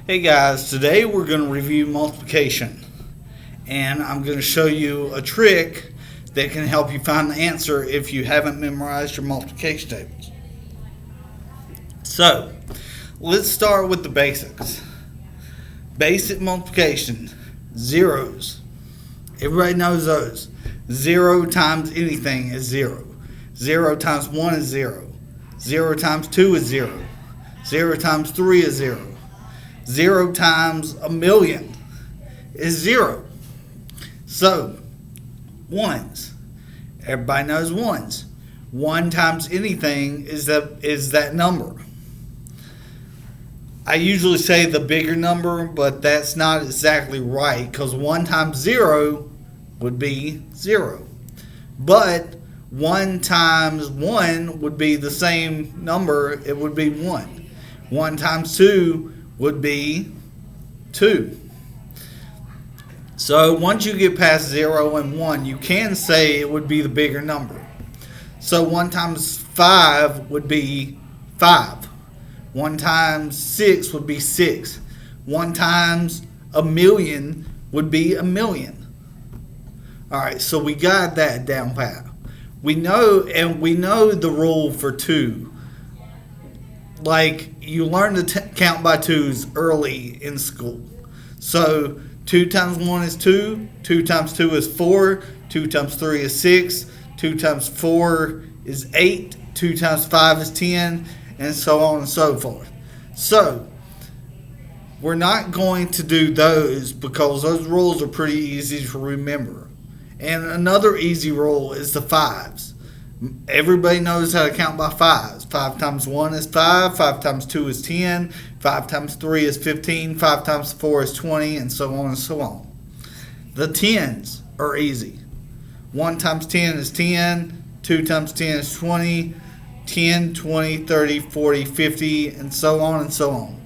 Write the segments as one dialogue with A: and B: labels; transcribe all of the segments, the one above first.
A: Hey guys, today we're going to review multiplication, and I'm going to show you a trick that can help you find the answer if you haven't memorized your multiplication tables. So, let's start with the basics. Basic multiplication, zeros. Everybody knows those. 0 times anything is 0. 0 times 1 is 0. 0 times 2 is 0. 0 times 3 is 0. 0 times a million is 0. So, ones. Everybody knows ones. 1 times anything is that number. I usually say the bigger number, but that's not exactly right, because 1 times 0 would be 0. But 1 times 1 would be the same number. It would be 1. 1 times 2 would be 2. So once you get past 0 and 1, you can say it would be the bigger number. So 1 times 5 would be 5. 1 times 6 would be 6. 1 times a million would be a million. Alright, so we got that down pat. We know the rule for 2. Like, you learn to count by 2s early in school. So 2 times 1 is 2. 2 times 2 is 4. 2 times 3 is 6. 2 times 4 is 8. 2 times 5 is 10. And so on and so forth. So, we're not going to do those because those rules are pretty easy to remember. And another easy rule is the 5s. Everybody knows how to count by 5s. 5 times 1 is 5. 5 times 2 is 10. 5 times 3 is 15. 5 times 4 is 20. And so on and so on. The 10s are easy. 1 times 10 is 10. 2 times 10 is 20. 10, 20, 30, 40, 50, and so on and so on.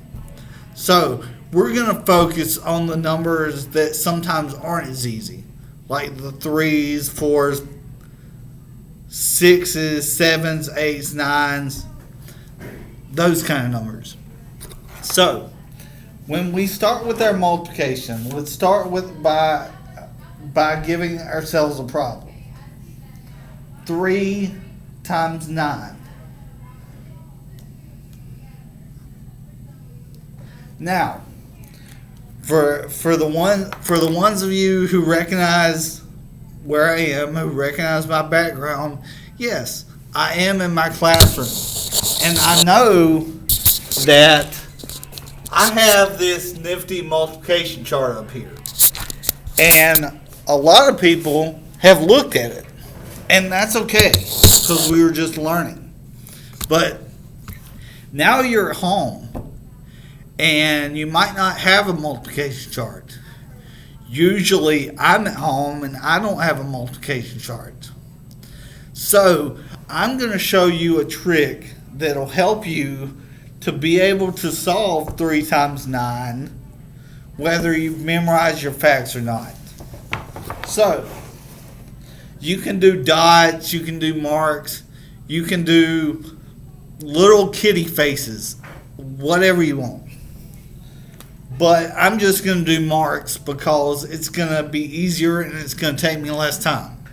A: So, we're going to focus on the numbers that sometimes aren't as easy. Like the 3s, 4s, 6s, 7s, 8s, 9s. Those kind of numbers. So, when we start with our multiplication, let's start with by giving ourselves a problem. 3 times 9. Now, for the ones of you who recognize where I am, who recognize my background, yes, I am in my classroom, and I know that I have this nifty multiplication chart up here, and a lot of people have looked at it, and that's okay because we were just learning. But now you're at home. And you might not have a multiplication chart. Usually I'm at home and I don't have a multiplication chart. So I'm going to show you a trick that'll help you to be able to solve 3 times 9, whether you've memorized your facts or not. So you can do dots, you can do marks, you can do little kitty faces, whatever you want. But I'm just going to do marks because it's going to be easier and it's going to take me less time.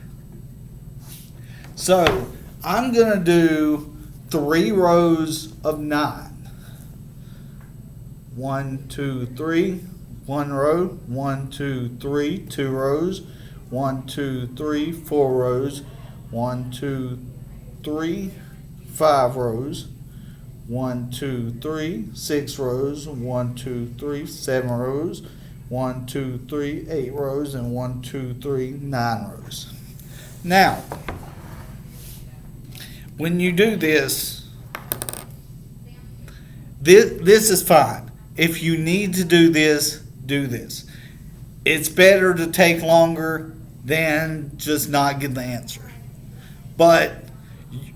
A: So, I'm going to do 3 rows of 9. 1, 2, 3. 1 row. 1, 2, 3. 2 rows. 1, 2, 3. 4 rows. 1, 2, 3. 5 rows. 1, 2, 3, 6 rows, 1, 2, 3, 7 rows, 1, 2, 3, 8 rows, and 1, 2, 3, 9 rows. Now, when you do this is fine. If you need to do this, do this. It's better to take longer than just not get the answer. But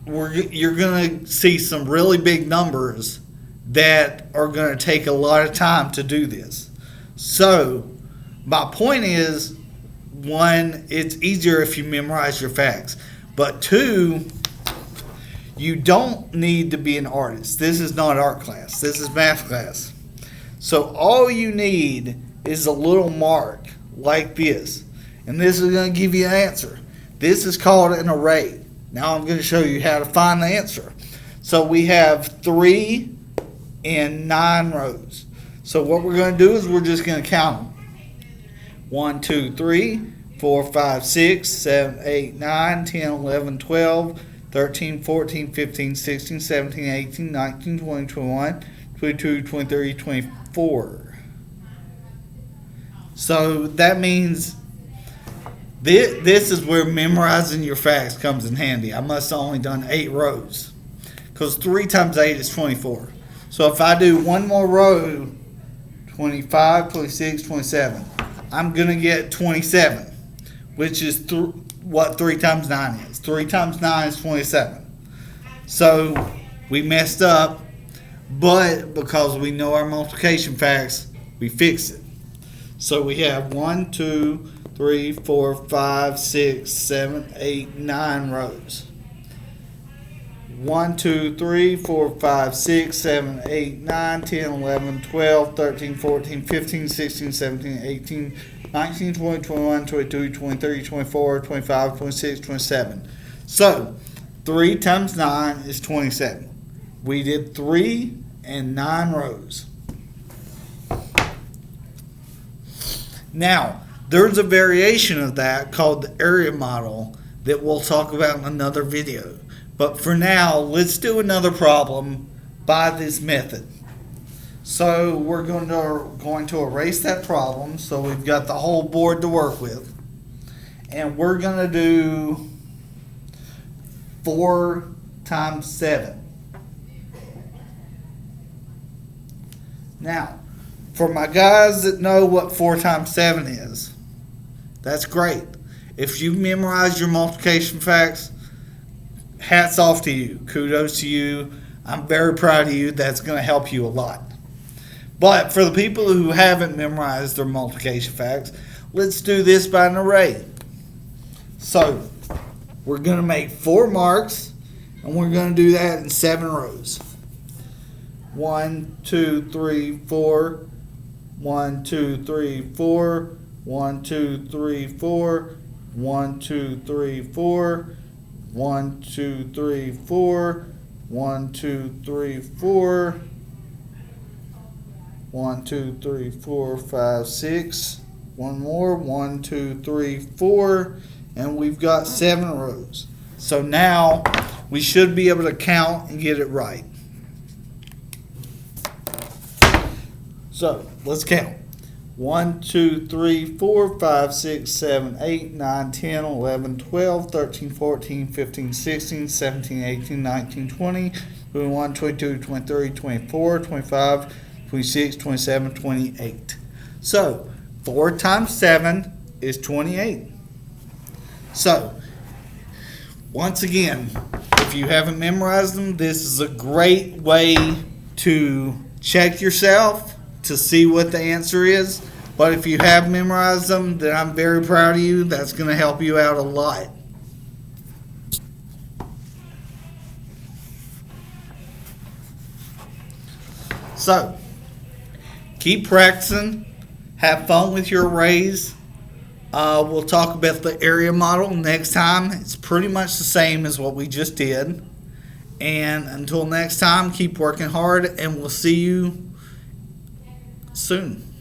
A: you're going to see some really big numbers that are going to take a lot of time to do this. So, my point is, 1, it's easier if you memorize your facts. But 2, you don't need to be an artist. This is not art class. This is math class. So all you need is a little mark like this. And this is going to give you an answer. This is called an array. Now I'm going to show you how to find the answer. So we have 3 and 9 rows. So what we're going to do is we're just going to count them. 1, 2, 3, 4, 5, 6, 7, 8, 9, 10, 11, 12, 13, 14, 15, 16, 17, 18, 19, 20, 21, 22, 23, 24. So that means this is where memorizing your facts comes in handy. I must have only done 8 rows, because 3 times 8 is 24. So if I do one more row, 25, 26, 27, I'm going to get 27, which is what 3 times 9 is. 3 times 9 is 27. So we messed up, but because we know our multiplication facts, we fix it. So we have 1, 2, 3, 4, 5, 6, 7, 8, 9 rows. 1, 2, 3, 4, 5, 6, 7, 8, 9, 10, 11, 12, 13, 14, 15, 16, 17, 18, 19, 20, 21, 22, 23, 24, 25, 26, 27. So 3 times 9 is 27. We did 3 and 9 rows. Now, there's a variation of that called the area model that we'll talk about in another video. But for now, let's do another problem by this method. So we're going to erase that problem, so we've got the whole board to work with. And we're going to do 4 times 7. Now, for my guys that know what 4 times 7 is, that's great. If you memorize your multiplication facts, hats off to you. Kudos to you. I'm very proud of you. That's going to help you a lot. But for the people who haven't memorized their multiplication facts, let's do this by an array. So we're going to make 4 marks, and we're going to do that in 7 rows. 1, 2, 3, 4. 1, 2, 3, 4. 1, 2, 3, 4. 1, 2, 3, 4. 1, 2, 3, 4. 1, 2, 3, 4. 1, 2, 3, 4, 5, 6. One more. 1, 2, 3, 4. And we've got 7 rows. So now we should be able to count and get it right. So let's count. 1, 2, 3, 4, 5, 6, 7, 8, 9, 10, 11, 12, 13, 14, 15, 16, 17, 18, 19, 20, 21, 22, 23, 24, 25, 26, 27, 28. So 4 times 7 is 28. So once again, if you haven't memorized them, this is a great way to check yourself to see what the answer is. But if you have memorized them, then I'm very proud of you. That's going to help you out a lot. So keep practicing. Have fun with your arrays. We'll talk about the area model next time. It's pretty much the same as what we just did. And until next time, keep working hard, and we'll see you soon.